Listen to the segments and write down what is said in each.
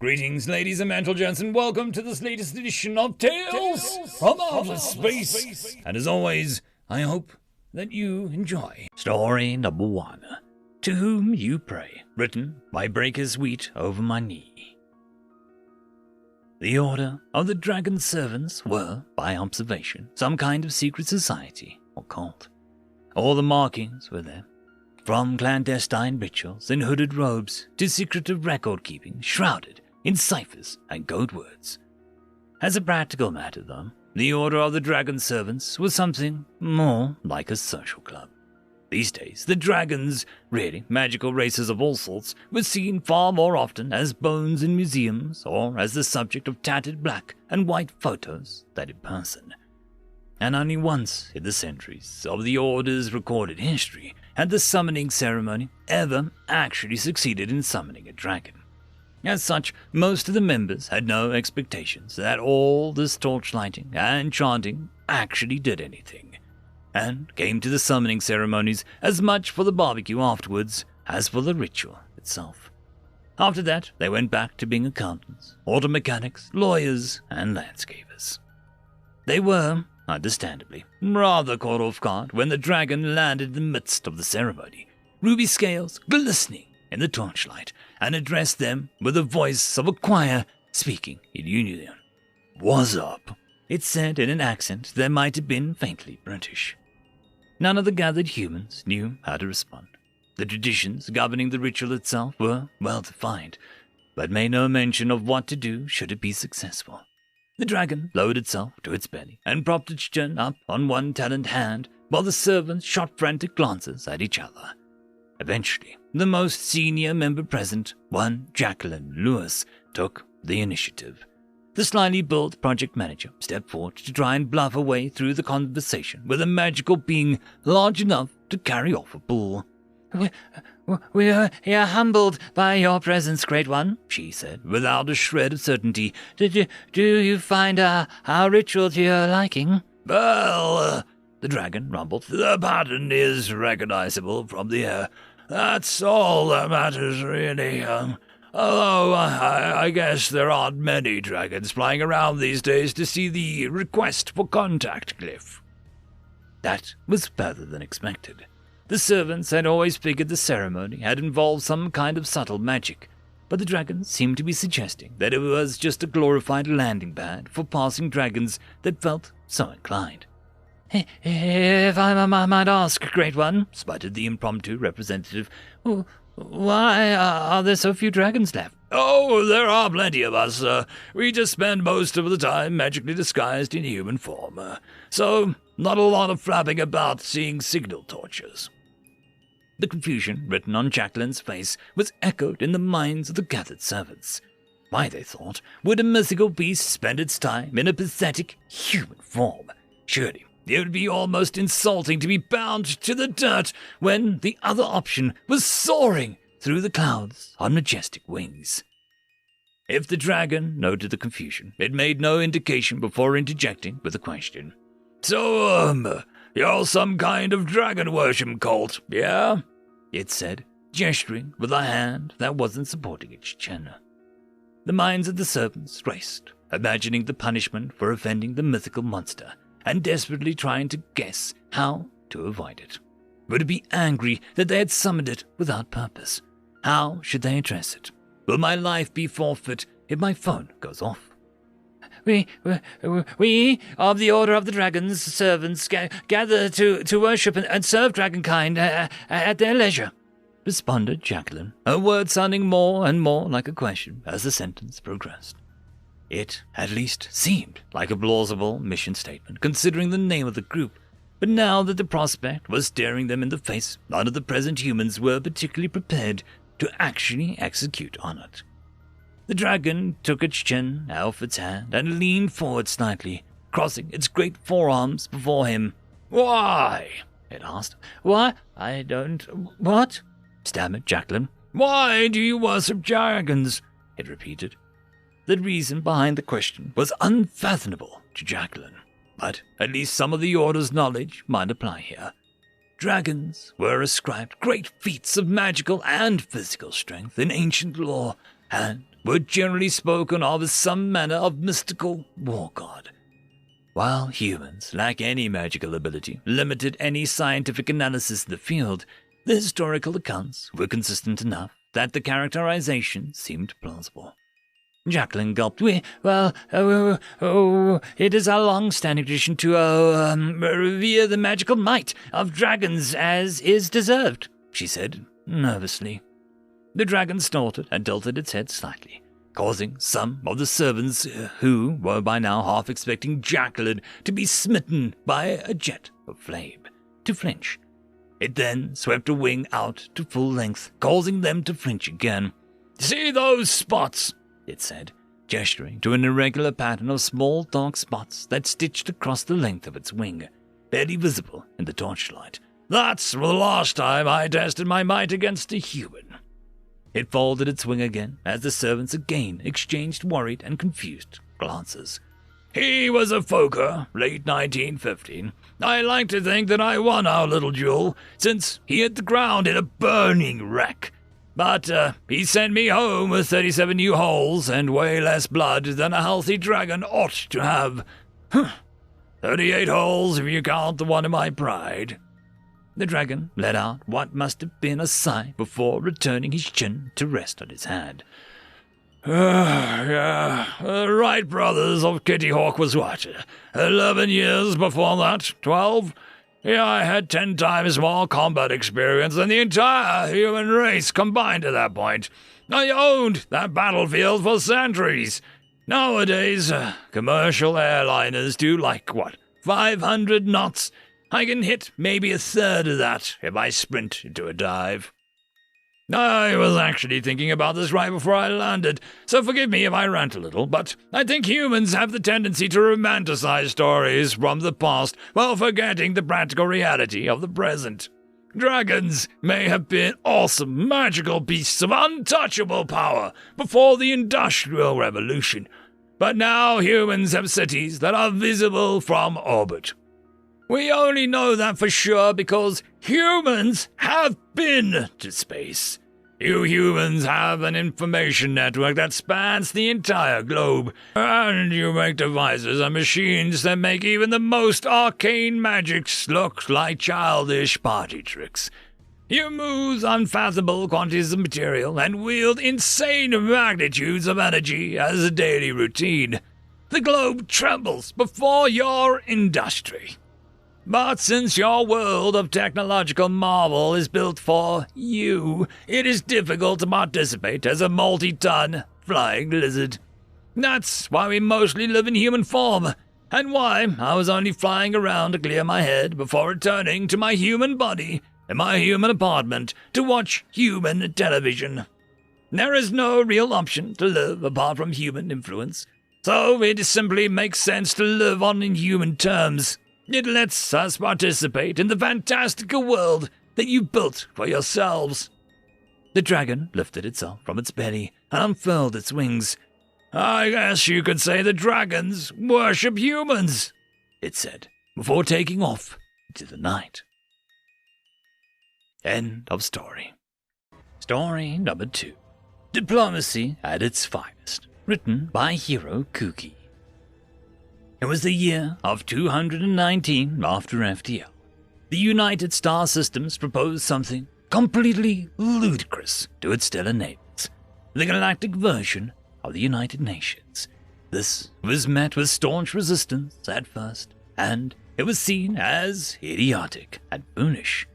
Greetings, ladies and gentlemen, and welcome to this latest edition of Tales from Outer Space. And as always, I hope that you enjoy. Story number 1. To Whom You Pray, written by Breaker's Wheat Over My Knee. The Order of the Dragon Servants were, by observation, some kind of secret society or cult. All the markings were there. From clandestine rituals in hooded robes to secretive record-keeping shrouded in ciphers and code words. As a practical matter, though, the Order of the Dragon Servants was something more like a social club. These days, the dragons, really magical races of all sorts, were seen far more often as bones in museums or as the subject of tattered black and white photos than in person. And only once in the centuries of the Order's recorded history had the summoning ceremony ever actually succeeded in summoning a dragon. As such, most of the members had no expectations that all this torchlighting and chanting actually did anything, and came to the summoning ceremonies as much for the barbecue afterwards as for the ritual itself. After that, they went back to being accountants, auto mechanics, lawyers, and landscapers. They were, understandably, rather caught off guard when the dragon landed in the midst of the ceremony, ruby scales glistening in the torchlight, and addressed them with the voice of a choir speaking in union. "What's up?" it said in an accent that might have been faintly British. None of the gathered humans knew how to respond. The traditions governing the ritual itself were well defined, but made no mention of what to do should it be successful. The dragon lowered itself to its belly and propped its chin up on one taloned hand while the servants shot frantic glances at each other. Eventually, the most senior member present, one Jacqueline Lewis, took the initiative. The slyly built project manager stepped forward to try and bluff her way through the conversation with a magical being large enough to carry off a bull. We are humbled by your presence, Great One, she said, without a shred of certainty. Do you find our ritual to your liking? Well, the dragon rumbled, the pattern is recognizable from the air. That's all that matters, really. Although I guess there aren't many dragons flying around these days to see the request for contact glyph. That was further than expected. The servants had always figured the ceremony had involved some kind of subtle magic, but the dragon seemed to be suggesting that it was just a glorified landing pad for passing dragons that felt so inclined. If I might ask, Great One, sputtered the impromptu representative, why are there so few dragons left? Oh, there are plenty of us. We just spend most of the time magically disguised in human form. So, not a lot of flapping about seeing signal torches. The confusion written on Jacqueline's face was echoed in the minds of the gathered servants. Why, they thought, would a mythical beast spend its time in a pathetic human form? Surely it would be almost insulting to be bound to the dirt when the other option was soaring through the clouds on majestic wings. If the dragon noted the confusion, it made no indication before interjecting with a question. So, you're some kind of dragon worship cult, yeah? It said, gesturing with a hand that wasn't supporting its chin. The minds of the servants raced, imagining the punishment for offending the mythical monster, and desperately trying to guess how to avoid it. Would it be angry that they had summoned it without purpose? How should they address it? Will my life be forfeit if my phone goes off? We of the Order of the Dragon's servants gather to worship and serve dragonkind at their leisure, responded Jacqueline, her words sounding more and more like a question as the sentence progressed. It, at least, seemed like a plausible mission statement, considering the name of the group, but now that the prospect was staring them in the face, none of the present humans were particularly prepared to actually execute on it. The dragon took its chin off its hand and leaned forward slightly, crossing its great forearms before him. "Why?" it asked. "What? What?" stammered Jacqueline. "Why do you worship dragons?" it repeated. The reason behind the question was unfathomable to Jacqueline, but at least some of the Order's knowledge might apply here. Dragons were ascribed great feats of magical and physical strength in ancient lore, and were generally spoken of as some manner of mystical war god. While humans lack any magical ability, limited any scientific analysis in the field, the historical accounts were consistent enough that the characterization seemed plausible. Jacqueline gulped. It is our long-standing tradition to revere the magical might of dragons as is deserved, she said, nervously. The dragon snorted and tilted its head slightly, causing some of the servants who were by now half expecting Jacqueline to be smitten by a jet of flame to flinch. It then swept a wing out to full length, causing them to flinch again. "See those spots?" it said, gesturing to an irregular pattern of small dark spots that stitched across the length of its wing, barely visible in the torchlight. "That's the last time I tested my might against a human." It folded its wing again as the servants again exchanged worried and confused glances. "He was a Fokker, late 1915. I like to think that I won our little duel, since he hit the ground in a burning wreck. But he sent me home with 37 new holes and way less blood than a healthy dragon ought to have. 38 holes if you count the one in my pride." The dragon let out what must have been a sigh before returning his chin to rest on his hand. Wright brothers of Kitty Hawk was what? 11 years before that? 12? Yeah, I had 10 times more combat experience than the entire human race combined at that point. I owned that battlefield for centuries. Nowadays, commercial airliners do 500 knots? I can hit maybe a third of that if I sprint into a dive. I was actually thinking about this right before I landed, so forgive me if I rant a little, but I think humans have the tendency to romanticize stories from the past while forgetting the practical reality of the present. Dragons may have been awesome, magical beasts of untouchable power before the Industrial Revolution, but now humans have cities that are visible from orbit. We only know that for sure because humans have been to space. You humans have an information network that spans the entire globe, and you make devices and machines that make even the most arcane magics look like childish party tricks. You move unfathomable quantities of material and wield insane magnitudes of energy as a daily routine. The globe trembles before your industry. But since your world of technological marvel is built for you, it is difficult to participate as a multi-ton flying lizard. That's why we mostly live in human form, and why I was only flying around to clear my head before returning to my human body in my human apartment to watch human television. There is no real option to live apart from human influence, so it simply makes sense to live on inhuman terms. It lets us participate in the fantastical world that you built for yourselves. The dragon lifted itself from its belly and unfurled its wings. "I guess you could say the dragons worship humans," it said, before taking off into the night. End of story. Story number 2. Diplomacy at its finest. Written by Hiro Kuki. It was the year of 219 after FTL. The United Star Systems proposed something completely ludicrous to its stellar neighbors, the galactic version of the United Nations. This was met with staunch resistance at first, and it was seen as idiotic and foolish.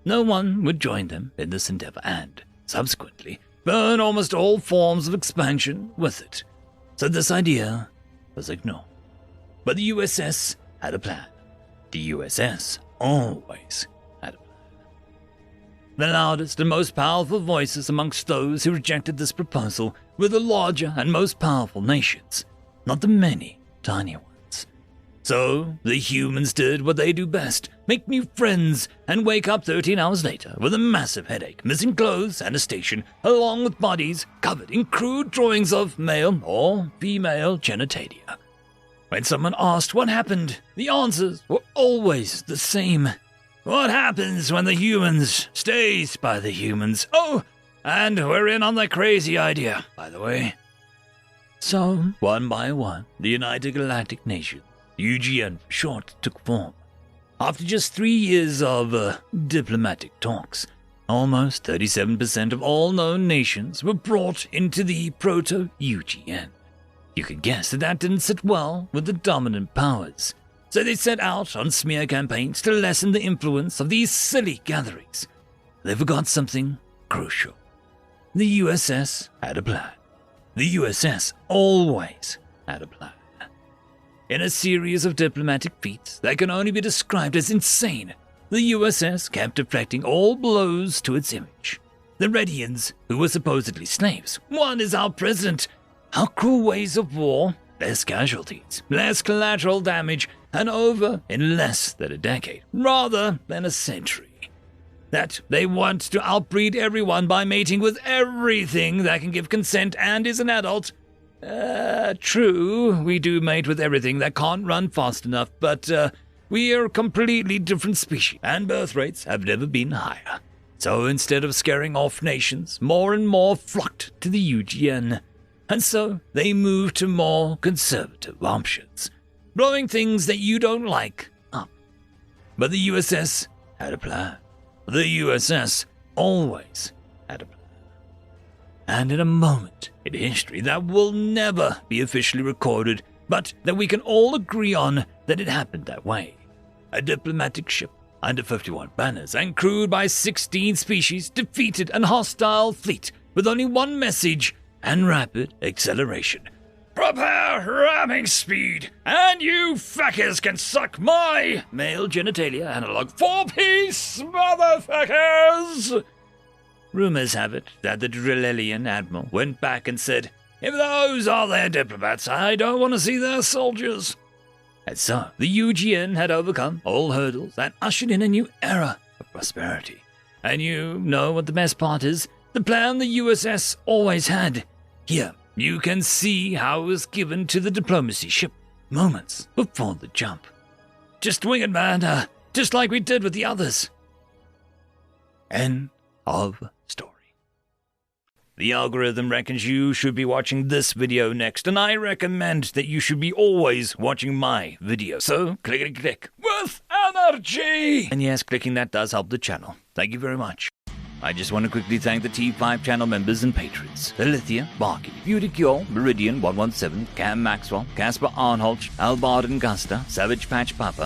No one would join them in this endeavor and, subsequently, burn almost all forms of expansion with it. So this idea was ignored. But the USS had a plan. The USS always had a plan. The loudest and most powerful voices amongst those who rejected this proposal were the larger and most powerful nations, not the many tiny ones. So the humans did what they do best, make new friends, and wake up 13 hours later with a massive headache, missing clothes and a station, along with bodies covered in crude drawings of male or female genitalia. When someone asked what happened, the answers were always the same. What happens when the humans stays by the humans? Oh, and we're in on the crazy idea, by the way. So, one by one, the United Galactic Nation, UGN for short, took form. After just 3 years of diplomatic talks, almost 37% of all known nations were brought into the proto-UGN. You could guess that didn't sit well with the dominant powers, so they set out on smear campaigns to lessen the influence of these silly gatherings. They forgot something crucial. The USS had a plan. The USS always had a plan. In a series of diplomatic feats that can only be described as insane, the USS kept deflecting all blows to its image. The Redians, who were supposedly slaves, one is our president. Our cruel ways of war, less casualties, less collateral damage, and over in less than a decade, rather than a century. That they want to outbreed everyone by mating with everything that can give consent and is an adult. True, we do mate with everything that can't run fast enough, but we are a completely different species, and birth rates have never been higher. So instead of scaring off nations, more and more flocked to the UGN. And so they moved to more conservative options, blowing things that you don't like up. But the USS had a plan. The USS always had a plan. And in a moment in history that will never be officially recorded, but that we can all agree on that it happened that way, a diplomatic ship under 51 banners and crewed by 16 species defeated an hostile fleet with only one message and rapid acceleration. Prepare ramming speed, and you feckers can suck my male genitalia analog 4-piece motherfuckers! Rumors have it that the Drillelian admiral went back and said, if those are their diplomats, I don't want to see their soldiers. And so, the UGN had overcome all hurdles and ushered in a new era of prosperity. And you know what the best part is? The plan the USS always had. Here, you can see how it was given to the diplomacy ship moments before the jump. Just wing it, man, just like we did with the others. End of story. The algorithm reckons you should be watching this video next, and I recommend that you should be always watching my video. So, click with energy! And yes, clicking that does help the channel. Thank you very much. I just want to quickly thank the T5 channel members and patrons. Alithia, Barky, Beauty Cure, Meridian 117, Cam Maxwell, Casper Arnholz, Albard and Gusta, Savage Patch Papa,